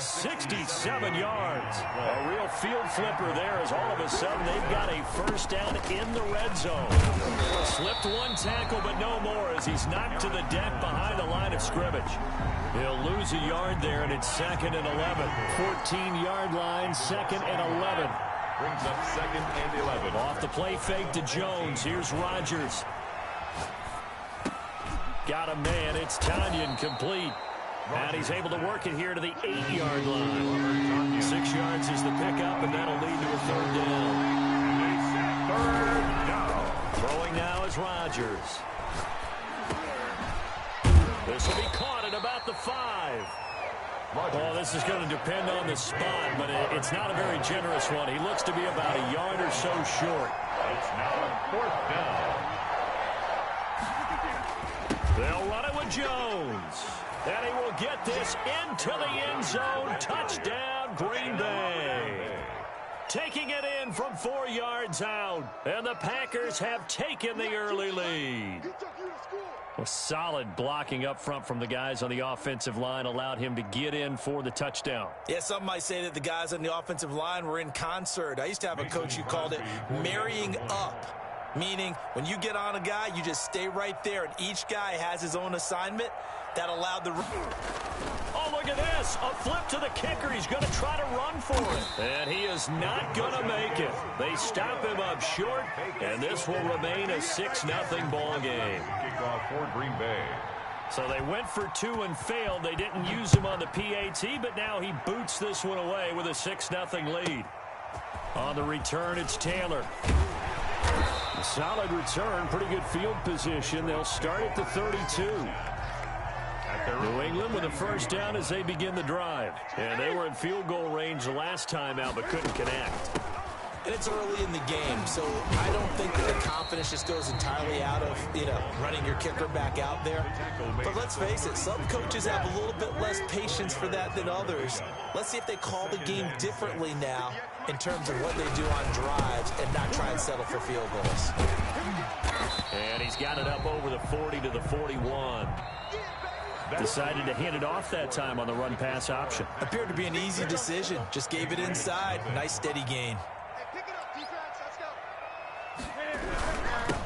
67 yards. A real field flipper there as all of a sudden they've got a first down in the red zone. Slipped one tackle, but no more as he's knocked to the deck behind the line of scrimmage. He'll lose a yard there, and it's 2nd and 11. 14-yard line, 2nd and 11. Brings up 2nd and 11. Off the play fake to Jones. Here's Rodgers. Got a man. It's Tanyan complete. And he's able to work it here to the 8-yard line. 6 yards is the pickup, and that'll lead to a 3rd down. 3rd down. Throwing now is Rodgers. This will be caught at about the 5. Oh, this is going to depend on the spot, but it's not a very generous one. He looks to be about a yard or so short. It's now 4th down. They'll run it with Jones. And he will get this into the end zone. Touchdown, Green Bay. Taking it in from 4 yards out. And the Packers have taken the early lead. A solid blocking up front from the guys on the offensive line allowed him to get in for the touchdown. Yeah, some might say that the guys on the offensive line were in concert. I used to have a coach who called it marrying up, meaning when you get on a guy, you just stay right there, and each guy has his own assignment. That allowed the... Oh, look at this. A flip to the kicker. He's going to try to run for it. And he is not going to make it. They stop him up short, and this will remain a 6-0 ball game. Kickoff for Green Bay. So they went for 2 and failed. They didn't use him on the PAT, but now he boots this one away with a 6-0 lead. On the return, it's Taylor. A solid return, pretty good field position. They'll start at the 32. New England with a first down as they begin the drive. And they were in field goal range the last time out, but couldn't connect. And it's early in the game, so I don't think that the confidence just goes entirely out of, running your kicker back out there. But let's face it, some coaches have a little bit less patience for that than others. Let's see if they call the game differently now in terms of what they do on drives and not try and settle for field goals. And he's got it up over the 40 to the 41. Decided to hand it off that time on the run-pass option. Appeared to be an easy decision. Just gave it inside. Nice steady gain.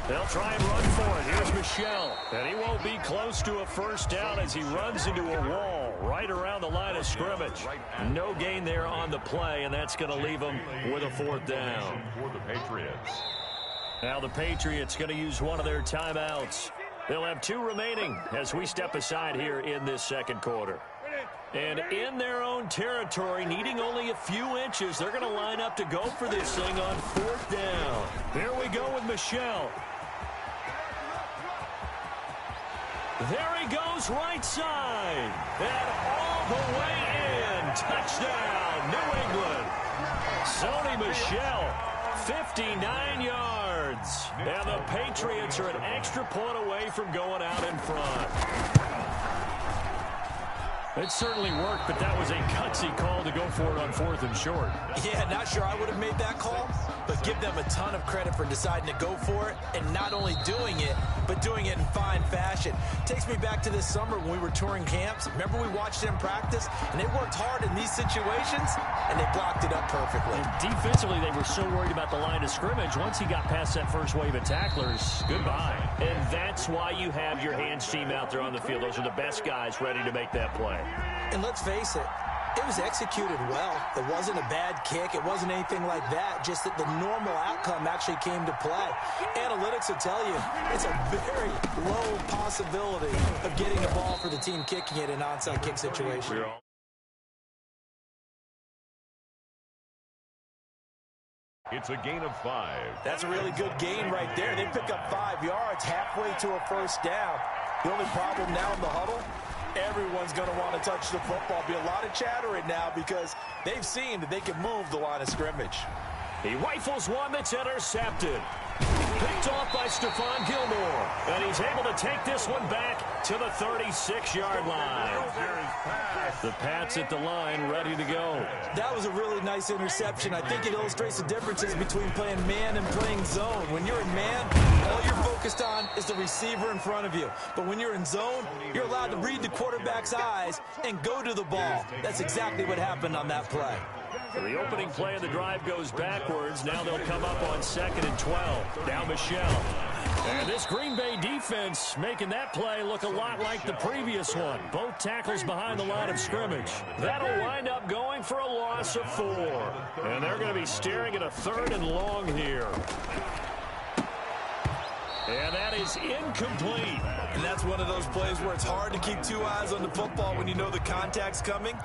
They'll try and run for it. Here's Michel. And he won't be close to a first down as he runs into a wall right around the line of scrimmage. No gain there on the play, and that's going to leave him with a 4th down. For the Patriots. Now the Patriots going to use one of their timeouts. They'll have 2 remaining as we step aside here in this second quarter. And in their own territory, needing only a few inches, they're going to line up to go for this thing on 4th down. Here we go with Michel. There he goes right side. And all the way in. Touchdown, New England. Sony Michel, 59 yards. And the Patriots are an extra point away from going out in front. It certainly worked, but that was a gutsy call to go for it on 4th and short. Yeah, not sure I would have made that call, but give them a ton of credit for deciding to go for it and not only doing it, but doing it in fine fashion. Takes me back to this summer when we were touring camps. Remember we watched them practice, and they worked hard in these situations, and they blocked it up perfectly. And defensively, they were so worried about the line of scrimmage. Once he got past that first wave of tacklers, goodbye. And that's why you have your hands team out there on the field. Those are the best guys ready to make that play. And let's face it, it was executed well. It wasn't a bad kick. It wasn't anything like that. Just that the normal outcome actually came to play. Analytics will tell you it's a very low possibility of getting a ball for the team kicking it in an onside kick situation. It's a gain of 5. That's a really good gain right there. They pick up 5 yards halfway to a first down. The only problem now in the huddle, everyone's going to want to touch the football. Be a lot of chattering now because they've seen that they can move the line of scrimmage. He rifles one that's intercepted. Picked off by Stephon Gilmore. And he's able to take this one back to the 36-yard line. The Pats at the line, ready to go. That was a really nice interception. I think it illustrates the differences between playing man and playing zone. When you're in man, all you're focused on is the receiver in front of you. But when you're in zone, you're allowed to read the quarterback's eyes and go to the ball. That's exactly what happened on that play. So the opening play of the drive goes backwards. Now they'll come up on 2nd and 12. Now Michelle. And this Green Bay defense making that play look a lot like the previous one. Both tackles behind the line of scrimmage. That'll wind up going for a loss of 4. And they're going to be staring at a 3rd and long here. And that is incomplete. And that's one of those plays where it's hard to keep 2 eyes on the football when you know the contact's coming,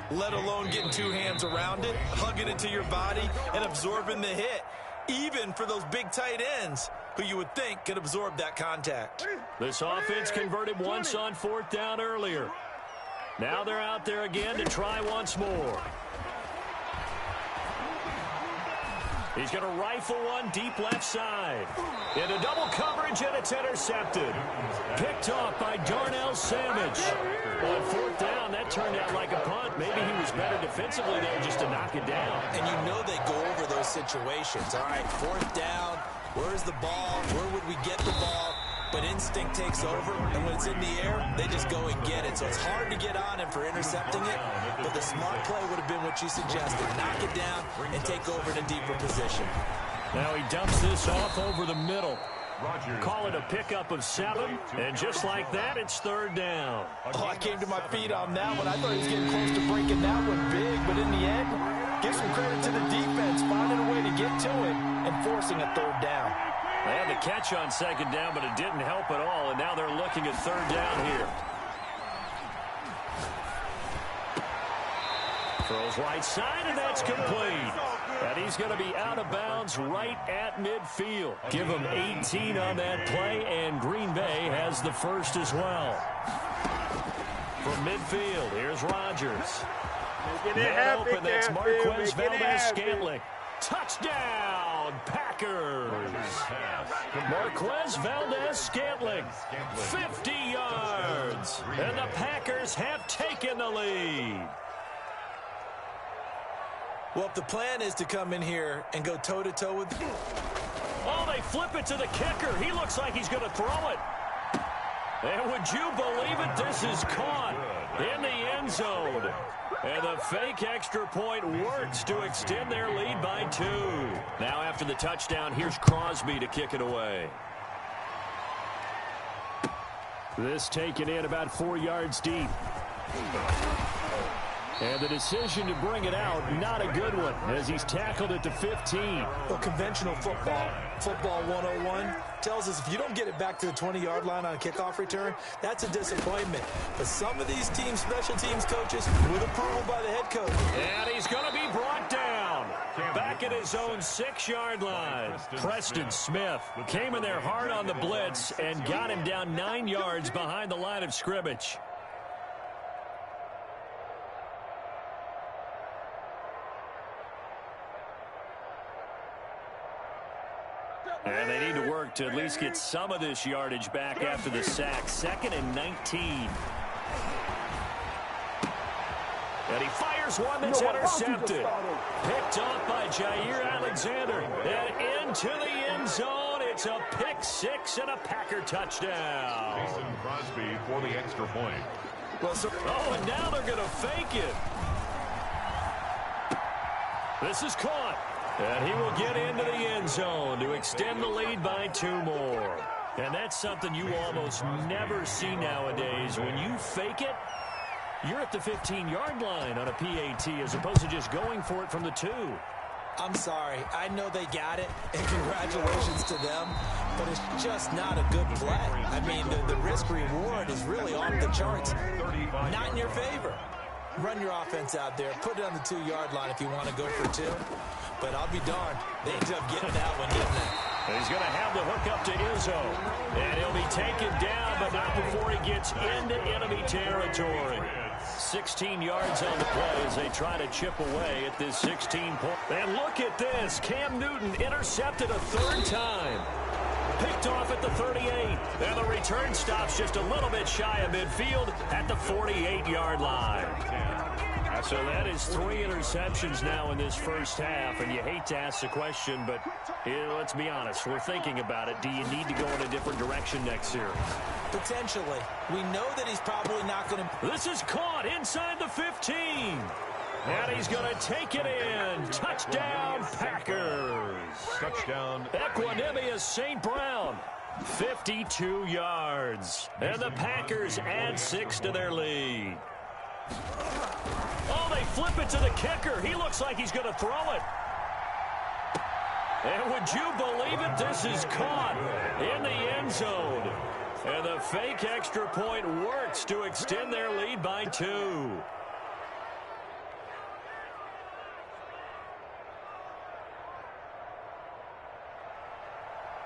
let alone getting 2 hands around it, hugging it to your body, and absorbing the hit. Even for those big tight ends who you would think could absorb that contact. This offense converted once on 4th down earlier. Now they're out there again to try once more. He's going to rifle one deep left side. Into double coverage, and it's intercepted. Picked off by Darnell Savage. On 4th down, that turned out like a punt. Maybe he was better defensively there just to knock it down. And you know they go over those situations. All right, 4th down. Where's the ball? Where would we get the ball? But instinct takes over, and when it's in the air, they just go and get it. So it's hard to get on him for intercepting it, but the smart play would have been what you suggested. Knock it down and take over in a deeper position. Now he dumps this off over the middle. Call it a pickup of 7, and just like that, it's 3rd down. Oh, I came to my feet on that one. I thought he was getting close to breaking that one big, but in the end, give some credit to the defense, finding a way to get to it and forcing a 3rd down. They had the catch on 2nd down, but it didn't help at all, and now they're looking at 3rd down here. Throws right side, and that's complete. And he's going to be out of bounds right at midfield. Give him 18 on that play, and Green Bay has the first as well. From midfield, here's Rodgers. Man open, that's Marquez Valdez-Scantling. Touchdown, Packers. Marquez Valdez-Scantling, 50 yards. And the Packers have taken the lead. Well, if the plan is to come in here and go toe-to-toe with... Oh, they flip it to the kicker. He looks like he's going to throw it. And would you believe it? This is caught in the end zone. And the fake extra point works to extend their lead by 2. Now after the touchdown, here's Crosby to kick it away. This taken in about 4 yards deep. And the decision to bring it out, not a good one, as he's tackled at the 15. Well, conventional football 101, tells us if you don't get it back to the 20-yard line on a kickoff return, that's a disappointment. But some of these teams, special teams coaches, with approval by the head coach. And he's going to be brought down. Back at his own 6-yard line. Preston Smith came in there hard on the blitz and got him down 9 yards behind the line of scrimmage. And they need to work to at least get some of this yardage back after the sack. 2nd and 19. And he fires one that's intercepted. Picked off by Jair Alexander. And into the end zone. It's a pick 6 and a Packer touchdown. Mason Crosby for the extra point. Well, oh, and now they're going to fake it. This is caught. And he will get into the end zone to extend the lead by 2 more. And that's something you almost never see nowadays. When you fake it, you're at the 15-yard line on a PAT as opposed to just going for it from the 2. I'm sorry. I know they got it, and congratulations to them, but it's just not a good play. I mean, the risk-reward is really off the charts. Not in your favor. Run your offense out there. Put it on the 2-yard line if you want to go for 2. But I'll be darned. They end up getting that one, didn't they? He's going to have the hook up to Izzo. And he'll be taken down, but not before he gets into enemy territory. 16 yards on the play as they try to chip away at this 16-point. And look at this. Cam Newton intercepted a 3rd time. picked off at the 38. And the return stops just a little bit shy of midfield at the 48-yard line. So that is 3 interceptions now in this first half, and you hate to ask the question, but let's be honest, we're thinking about it. Do you need to go in a different direction next series? Potentially. We know that he's probably not going to... This is caught inside the 15. And he's going to take it in. Touchdown, Packers. Touchdown. Equanimous St. Brown. 52 yards. And the Packers add 6 to their lead. Oh, they flip it to the kicker. He looks like he's going to throw it. And would you believe it? This is caught in the end zone. And the fake extra point works to extend their lead by 2.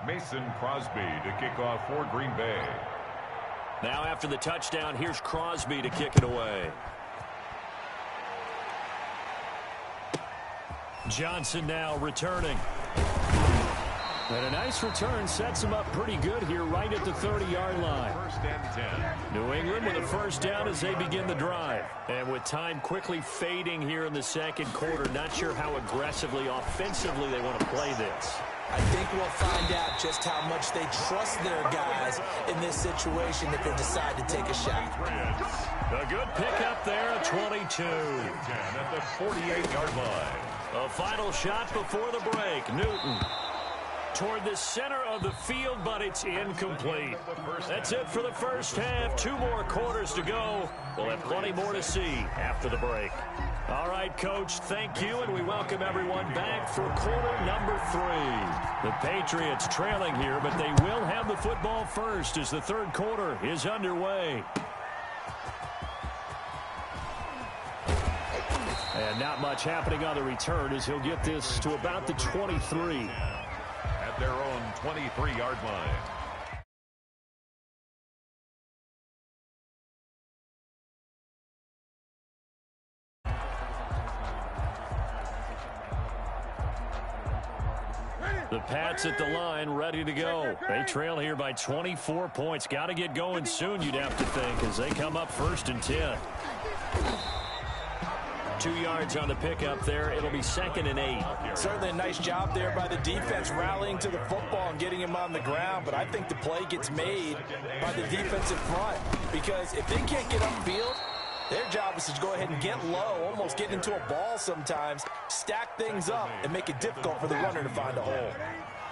Mason Crosby to kick off for Green Bay. Now after the touchdown, here's Crosby to kick it away. Johnson now returning. And a nice return sets him up pretty good here right at the 30-yard line. First and 10. New England with a first down as they begin the drive. And with time quickly fading here in the second quarter, not sure how aggressively, offensively they want to play this. I think we'll find out just how much they trust their guys in this situation if they decide to take a shot. A good pickup there at 22. At the 48-yard line. A final shot before the break. Newton toward the center of the field, but it's incomplete. That's it for the first half. 2 more quarters to go. We'll have plenty more to see after the break. All right, Coach, thank you, and we welcome everyone back for quarter number 3. The Patriots trailing here, but they will have the football first as the third quarter is underway. And not much happening on the return as he'll get this to about the 23. At their own 23-yard line. The Pats at the line, ready to go. They trail here by 24 points. Got to get going soon, you'd have to think, as they come up first and 10. 2 yards on the pickup there. It'll be 2nd and 8. Certainly a nice job there by the defense rallying to the football and getting him on the ground, but I think the play gets made by the defensive front because if they can't get upfield, their job is to go ahead and get low, almost get into a ball sometimes, stack things up, and make it difficult for the runner to find a hole.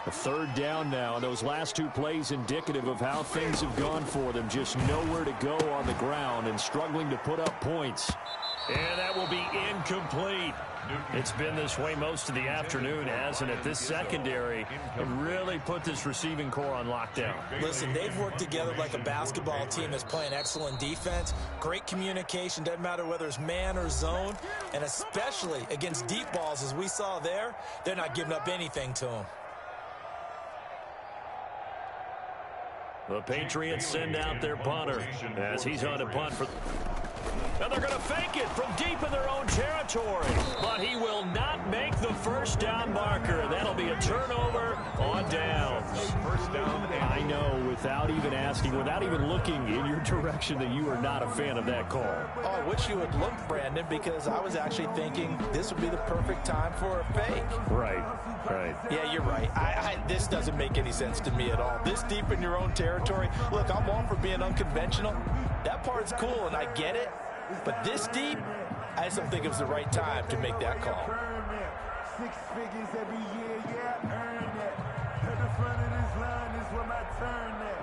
A third down now. Those last 2 plays indicative of how things have gone for them. Just nowhere to go on the ground and struggling to put up points. And that will be incomplete. It's been this way most of the afternoon, hasn't it? This secondary can really put this receiving core on lockdown. Listen, they've worked together like a basketball team that's playing excellent defense. Great communication, doesn't matter whether it's man or zone. And especially against deep balls, as we saw there, they're not giving up anything to them. The Patriots send out their punter as he's on a punt for... And they're going to fake it from deep in their own territory. But he will not make the first down marker. That'll be a turnover on downs. First down. I know, without even asking, without even looking in your direction, that you are not a fan of that call. Oh, I wish you would look, Brandon, because I was actually thinking this would be the perfect time for a fake. Right. Yeah, you're right. This doesn't make any sense to me at all. This deep in your own territory. Look, I'm all for being unconventional. That part's cool, and I get it. But this deep, I just don't think it was the right time to make that call. 6 figures every year, yeah, earn that. At the front of this line is where my turn at.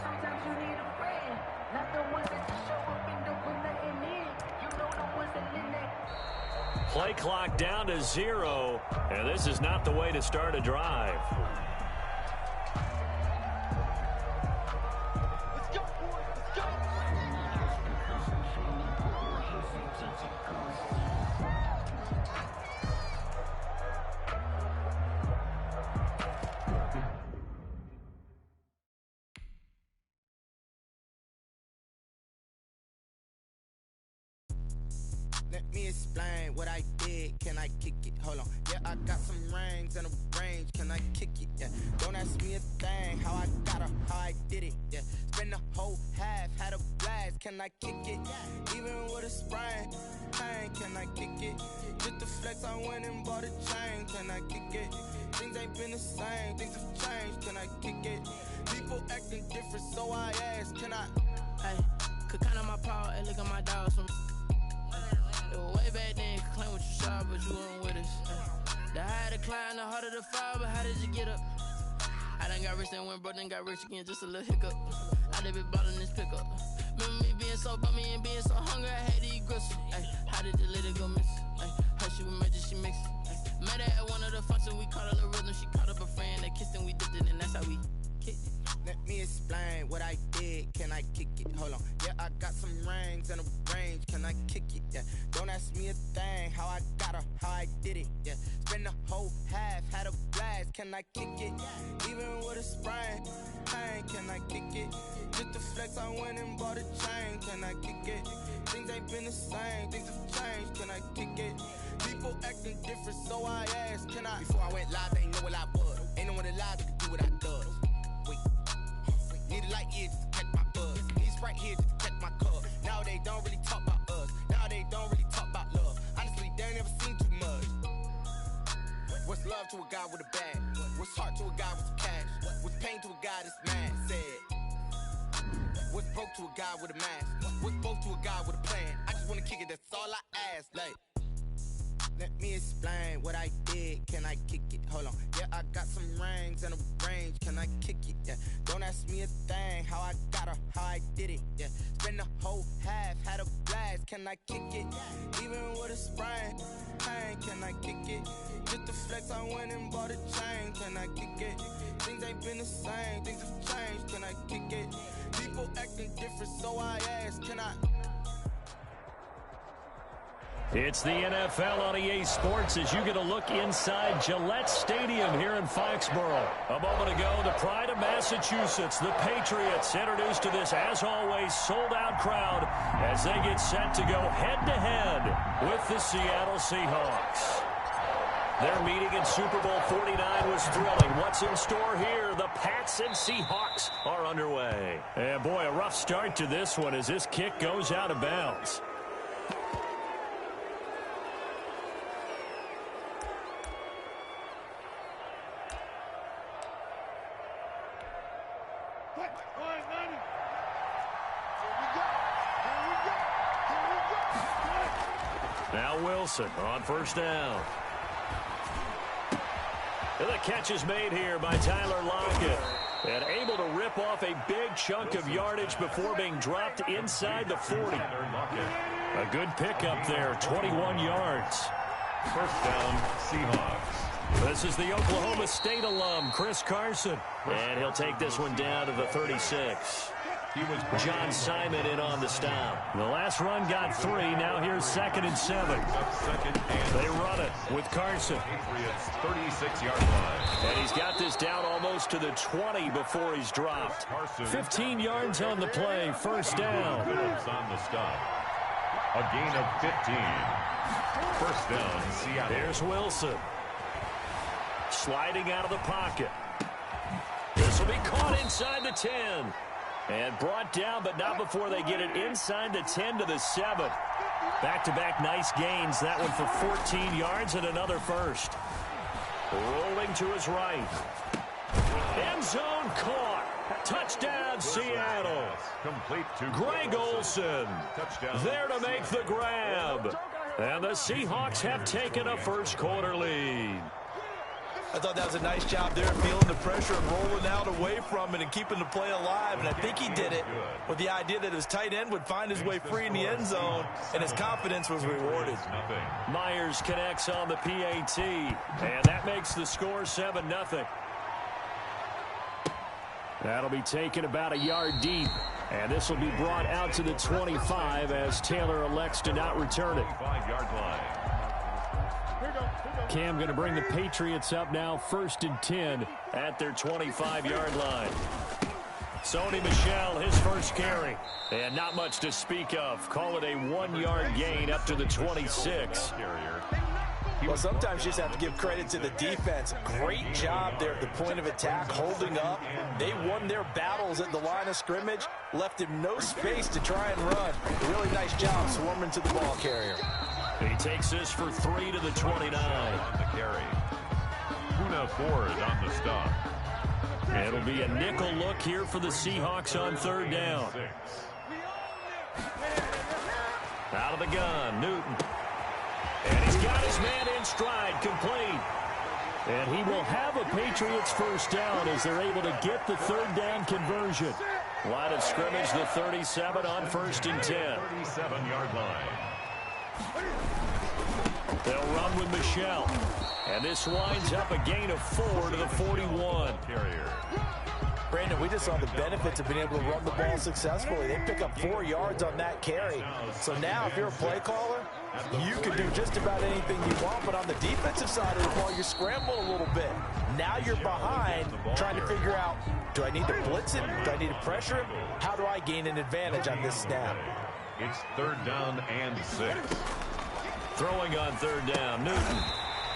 Sometimes you need a friend, not the one that just show up and don't put nothing in. You know the ones that in there. Play clock down to 0, and this is not the way to start a drive. Let me explain what I did. Can I kick it? Hold on. Yeah, I got some rings and a range. Can I kick it? Yeah. Don't ask me a thing. How I got her, how I did it. Yeah. Spend the whole half, had a blast. Can I kick it? Even with a sprain. Pain, can I kick it? Just the flex, I went and bought a chain. Can I kick it? Things ain't been the same. Things have changed. Can I kick it? People acting different, so I ask. Can I? Hey, could count on my power and look at my dogs from. It was way back then, could claim what you saw, but you weren't with us. The higher the climb, the harder the fall, but how did you get up? I done got rich and went broke, then got rich again, just a little hiccup. I done been ballin' this pickup. Remember me being so bummy and being so hungry, I had to eat gristle. Ay, how did the lady go miss? Ay, how she was magic, she mixed. Met her at one of the functions, we caught a little rhythm, she caught up a friend, they kissed and we dipped it, and that's how we kicked it. Let me explain what I did. Can I kick it? Hold on. Yeah, I got some rings and a range. Can I kick it? Yeah. Don't ask me a thing. How I got her, how I did it. Yeah. Spend the whole half, had a blast. Can I kick it? Even with a sprain. Pain, can I kick it? Just the flex, I went and bought a chain. Can I kick it? Things ain't been the same. Things have changed. Can I kick it? People acting different, so I asked. Can I? Before I went live, they ain't know what I was. Ain't no one alive that could do what I does. Need a light years just to catch my buzz. Need Sprite here just to catch my cup. Now they don't really talk about us. Now they don't really talk about love. Honestly, they ain't never seen too much. What's love to a guy with a bag? What's heart to a guy with some cash? What's pain to a guy that's mad? Said. What's broke to a guy with a mask? What's both to a guy with a plan? I just wanna kick it, that's all I ask. Like, let me explain what I did. Can I kick it? Hold on. Yeah, I got some rings and a range. Can I kick it? Yeah. Don't ask me a thing. How I got her, how I did it. Yeah. Spend the whole half, had a blast. Can I kick it? Even with a sprain. Pain, can I kick it? Just the flex, I went and bought a chain. Can I kick it? Things ain't been the same. Things have changed. Can I kick it? People acting different, so I ask. Can I? It's the NFL on EA Sports as you get a look inside Gillette Stadium here in Foxborough. A moment ago, the pride of Massachusetts, the Patriots, introduced to this, as always, sold-out crowd as they get set to go head-to-head with the Seattle Seahawks. Their meeting in Super Bowl 49 was thrilling. What's in store here? The Pats and Seahawks are underway. And boy, a rough start to this one as this kick goes out of bounds. Now Wilson on first down. And the catch is made here by Tyler Lockett. And able to rip off a big chunk of yardage before being dropped inside the 40. A good pickup there, 21 yards. First down, Seahawks. This is the Oklahoma State alum, Chris Carson. And he'll take this one down to the 36. John Simon in on the stop. The last run got 3. Now here's 2nd and 7. They run it with Carson. Patriots 36-yard line. And he's got this down almost to the 20 before he's dropped. 15 yards on the play. First down. Phillips on the stop. A gain of 15. First down, Seattle. Here's Wilson. Sliding out of the pocket. This will be caught inside the 10. And brought down, but not before they get it inside the 10 to the 7. Back-to-back nice gains. That one for 14 yards and another first. Rolling to his right. End zone caught. Touchdown, Seattle. Complete to Greg Olsen. Touchdown. There to make the grab. And the Seahawks have taken a first-quarter lead. I thought that was a nice job there, feeling the pressure and rolling out away from it and keeping the play alive. And I think he did it with the idea that his tight end would find his way free in the end zone, and his confidence was rewarded. Myers connects on the PAT, and that makes the score 7-0. That'll be taken about a yard deep, and this will be brought out to the 25 as Taylor elects to not return it. 5-yard line. Cam going to bring the Patriots up now, 1st and 10 at their 25-yard line. Sony Michel, his first carry. And not much to speak of. Call it a 1-yard gain up to the 26. Well, sometimes you just have to give credit to the defense. Great job there at the point of attack, holding up. They won their battles at the line of scrimmage, left him no space to try and run. Really nice job swarming to the ball carrier. He takes this for 3 to the 29. On the carry. Poona Ford on the stop. It'll be a nickel look here for the Seahawks on 3rd down. Out of the gun, Newton. And he's got his man in stride, complete. And he will have a Patriots first down as they're able to get the 3rd down conversion. Line of scrimmage, the 37 on 1st and 10. 37-yard line. They'll run with Michel. And this winds up a gain of 4 to the 41. Brandon, we just saw the benefits of being able to run the ball successfully. They pick up 4 yards on that carry. So now if you're a play caller, you can do just about anything you want. But on the defensive side of the ball, you scramble a little bit. Now you're behind trying to figure out, do I need to blitz him? Do I need to pressure him? How do I gain an advantage on this snap? It's 3rd down and 6. Throwing on 3rd down, Newton.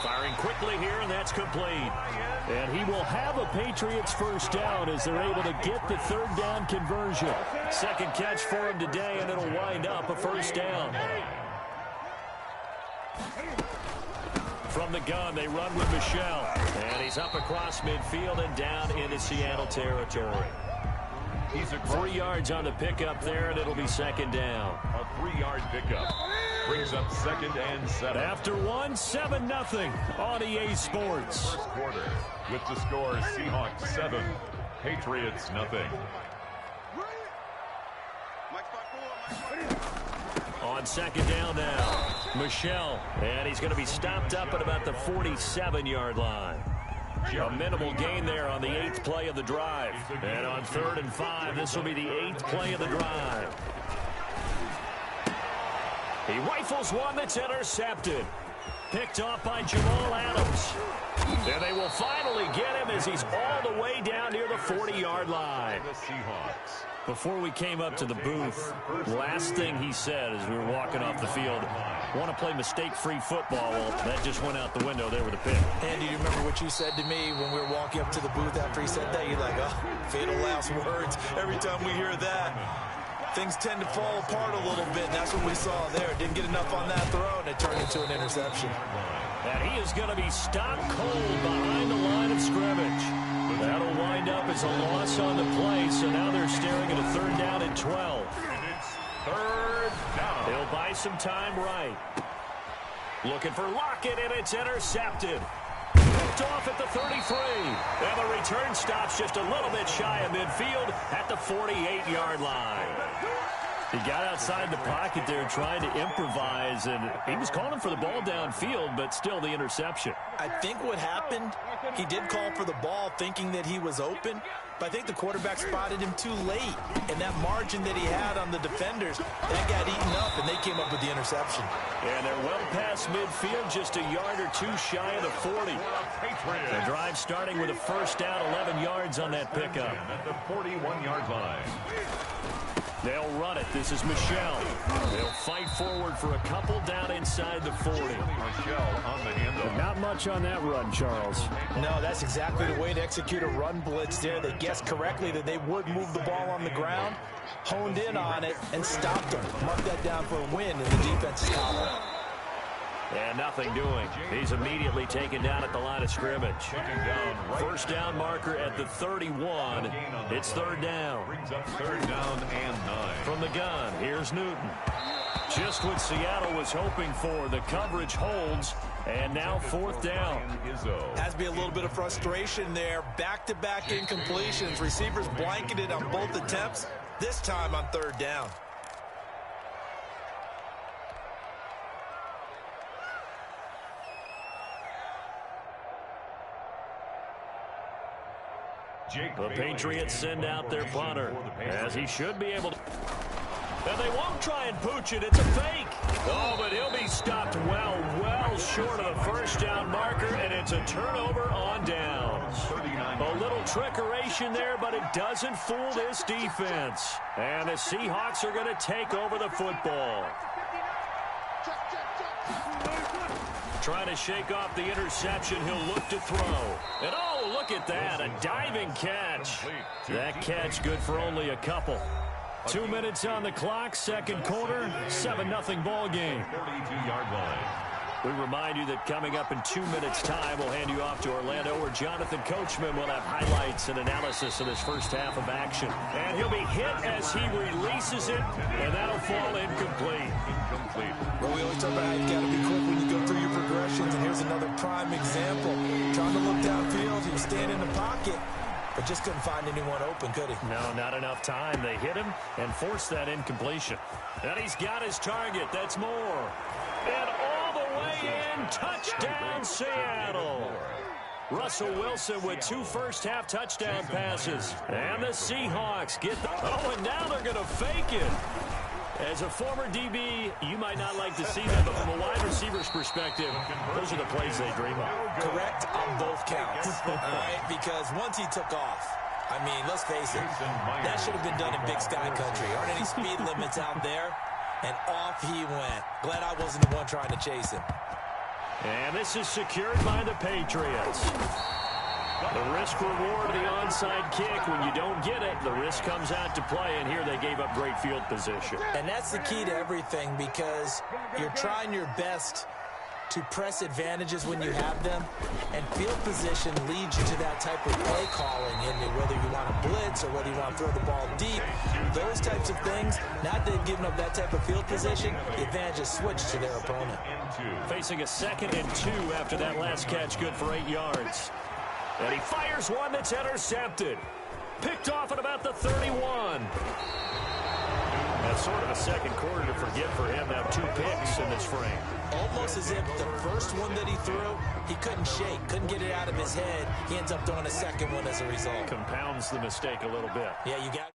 Firing quickly here, and that's complete. And he will have a Patriots first down as they're able to get the 3rd down conversion. Second catch for him today, and it'll wind up a first down. From the gun, they run with Michel. And he's up across midfield and down into Seattle territory. He's 3 yards on the pickup there, and it'll be 2nd down. A 3-yard pickup brings up 2nd and 7. After 7-0 on EA Sports. First quarter with the score Seahawks 7, Patriots 0. On 2nd down now, Michel, and he's going to be stopped up at about the 47-yard line. A minimal gain there on the 8th play of the drive. And on 3rd and 5, this will be the 8th play of the drive. He rifles one that's intercepted. Picked off by Jamal Adams. And they will finally get him as he's all the way down near the 40-yard line. The Seahawks. Before we came up to the booth, last thing he said as we were walking off the field, want to play mistake-free football. Well, that just went out the window there with a pick. Andy, do you remember what you said to me when we were walking up to the booth after he said that? You're like, oh, fatal last words. Every time we hear that, things tend to fall apart a little bit, and that's what we saw there. Didn't get enough on that throw, and it turned into an interception. And he is going to be stopped cold behind the line of scrimmage. That'll wind up as a loss on the play, so now they're staring at a 3rd down and 12. And it's 3rd down. He'll buy some time right. Looking for Lockett, and it's intercepted. Picked off at the 33. And the return stops just a little bit shy of midfield at the 48-yard line. He got outside the pocket there trying to improvise, and he was calling for the ball downfield, but still the interception. I think what happened, he did call for the ball thinking that he was open, but I think the quarterback spotted him too late, and that margin that he had on the defenders, that got eaten up, and they came up with the interception. And they're well past midfield, just a yard or two shy of the 40. The drive starting with a first down, 11 yards on that pickup. At the 41-yard line. They'll run it. This is Michel. They'll fight forward for a couple down inside the 40. Michel on the handoff. Not much on that run, Charles. No, that's exactly the way to execute a run blitz there. They guessed correctly that they would move the ball on the ground, honed in on it, and stopped them. Mark that down for a win, and the defense is covered. And nothing doing. He's immediately taken down at the line of scrimmage. First down marker at the 31. It's 3rd down. Brings up 3rd down and 9. From the gun, here's Newton. Just what Seattle was hoping for. The coverage holds, and now 4th down. Has to be a little bit of frustration there. Back-to-back incompletions. Receivers blanketed on both attempts, this time on 3rd down. The Patriots send out their punter, as he should be able to. And they won't try and pooch it. It's a fake. Oh, but he'll be stopped well falls short of the first down marker, and it's a turnover on downs. A little trickeration there, but it doesn't fool this defense. And the Seahawks are going to take over the football. Trying to shake off the interception. He'll look to throw. And oh, look at that. A diving catch. That catch good for only a couple. 2 minutes on the clock, second quarter, 7-0 ball game. 42-yard line. We remind you that coming up in 2 minutes' time, we'll hand you off to Orlando, where Jonathan Coachman will have highlights and analysis of this first half of action. And he'll be hit as he releases it, and that'll fall incomplete. Well, we always talk about how you've got to be quick when you go through your progressions, and here's another prime example. Trying to look downfield, he was standing in the pocket, but just couldn't find anyone open, could he? No, not enough time. They hit him and forced that incompletion. And he's got his target. That's more. And all the way in, touchdown Seattle. Russell Wilson with 2 first-half touchdown passes. And the Seahawks get the... Oh, and now they're going to fake it. As a former DB, you might not like to see that, but from a wide receiver's perspective, those are the plays they dream of. Correct on both counts, all right? Because once he took off, I mean, let's face it, that should have been done in Big Sky Country. Aren't any speed limits out there? And off he went. Glad I wasn't the one trying to chase him. And this is secured by the Patriots. The risk-reward of the onside kick. When you don't get it, the risk comes out to play, and here they gave up great field position. And that's the key to everything, because you're trying your best to press advantages when you have them, and field position leads you to that type of play calling, and whether you want to blitz or whether you want to throw the ball deep, those types of things. Now that they've given up that type of field position, the advantage is switched to their opponent. Facing a 2nd and 2 after that last catch, good for 8 yards. And he fires one that's intercepted. Picked off at about the 31. That's sort of a second quarter to forget for him. Now 2 picks in this frame. Almost as if the first one that he threw, he couldn't shake, couldn't get it out of his head. He ends up throwing a second one as a result. Compounds the mistake a little bit. Yeah, you got